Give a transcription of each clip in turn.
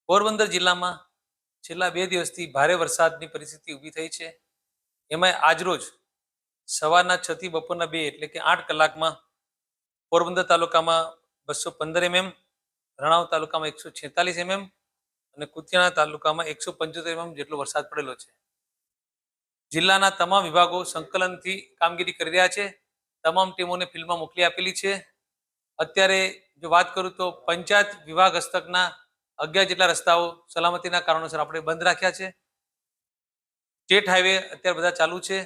પોરબંદર જિલ્લામાં છેલ્લા 2 દિવસથી ભારે વરસાદની પરિસ્થિતિ ઊભી થઈ છે. એમાંય આજરોજ સવારના 6 થી બપોરના 2 એટલે કે 8 કલાકમાં પોરબંદર તાલુકામાં 215 રણાવ તાલુકામાં 146 અને કુતિયાણા તાલુકામાં 175 જેટલો વરસાદ પડેલો છે. જિલ્લાના તમામ વિભાગો સંકલનથી કામગીરી કરી રહ્યા છે. તમામ ટીમોને ફિલ્ડમાં મોકલી આપેલી છે. અત્યારે જો વાત કરું તો પંચાયત વિભાગ હસ્તકના 11 જેટલા રસ્તાઓ સલામતીના કારણોસર આપણે બંધ રાખ્યા છે. સ્ટેટ હાઈવે અત્યારે બધા ચાલુ છે.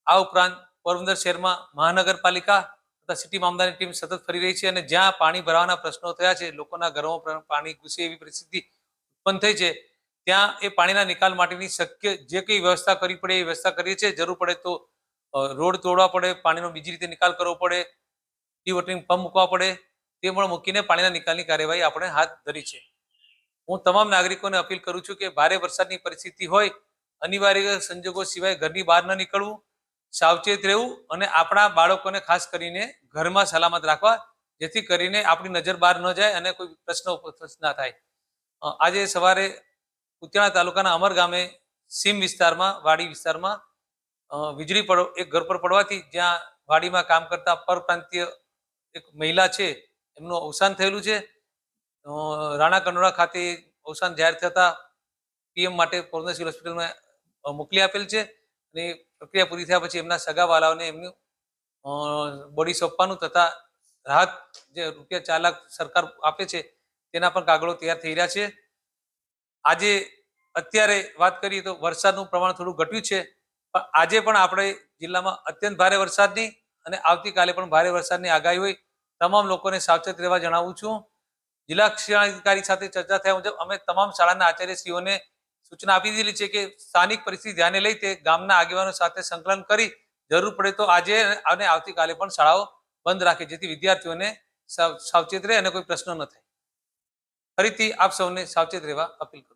આ ઉપરાંત પોરબંદર શહેરમાં મહાનગરપાલિકા તથા સિટી મામદારની ટીમ સતત ફરી રહી છે અને જ્યાં પાણી ભરાવાના પ્રશ્નો થયા છે, લોકોના ઘરોમાં પાણી ઘૂસે એવી પરિસ્થિતિ ઉત્પન્ન થઈ છે, ત્યાં એ પાણીના નિકાલ માટેની શક્ય જે કંઈ વ્યવસ્થા કરવી પડે એ વ્યવસ્થા કરીએ છીએ. જરૂર પડે તો રોડ તોડવા પડે, પાણીનો બીજી રીતે નિકાલ કરવો પડે, ડી-વોટરિંગ પંપ મૂકવા પડે, તે પણ મૂકીને પાણીના નિકાલની કાર્યવાહી આપણે હાથ ધરી છે. હું તમામ નાગરિકોને અપીલ કરું છું કે ભારે વરસાદની પરિસ્થિતિ હોય, અનિવાર્ય સંજોગો સિવાય ઘરની બહાર ન નીકળવું, સાવચેત રહેવું અને આપણા બાળકોને ખાસ કરીને ઘરમાં સલામત રાખવા, જેથી કરીને આપણી નજર બહાર ન જાય અને કોઈ પ્રશ્ન ઉપસ્થિત ના થાય. આજે સવારે કુતિયાણા તાલુકાના અમર ગામે સીમ વિસ્તારમાં, વાડી વિસ્તારમાં વીજળી એક ઘર પર પડવાથી જ્યાં વાડીમાં કામ કરતા પરપ્રાંતીય એક મહિલા છે, એમનું અવસાન થયેલું છે. રાણા કંડોળા ખાતે અવસાન જાહેર થતા પીએમ માટે પોરબંદર સિવિલ હોસ્પિટલમાં મોકલી આપેલ છે અને પ્રક્રિયા પૂરી થયા પછી એમના સગાવાલાઓને એમનું બોડી સોંપવાનું તથા રાહત જે ₹4 લાખ સરકાર આપે છે તેના પણ કાગળો તૈયાર થઈ રહ્યા છે. આજે અત્યારે વાત કરીએ તો વરસાદનું પ્રમાણ થોડું ઘટ્યું છે, પણ આજે પણ આપણે જિલ્લામાં અત્યંત ભારે વરસાદની અને આવતીકાલે પણ ભારે વરસાદની આગાહી હોય. તમામ લોકોને સાવચેત રહેવા જણાવું છું. જિલ્લા શિક્ષણાધિકારી સાથે ચર્ચા થયા મુજબ અમે તમામ શાળાના આચાર્યશ્રીઓને સૂચના આપી દીધી છે કે સ્થાનિક પરિસ્થિતિ ધ્યાને લઈ તે ગામના આગેવાનો સાથે સંકલન કરી જરૂર પડે તો આજે અને આવતીકાલે પણ શાળાઓ બંધ રાખે, જેથી વિદ્યાર્થીઓને સાવચેત રહે અને કોઈ પ્રશ્ન ન થાય. ફરીથી આપ સૌને સાવચેત રહેવા અપીલ કરું.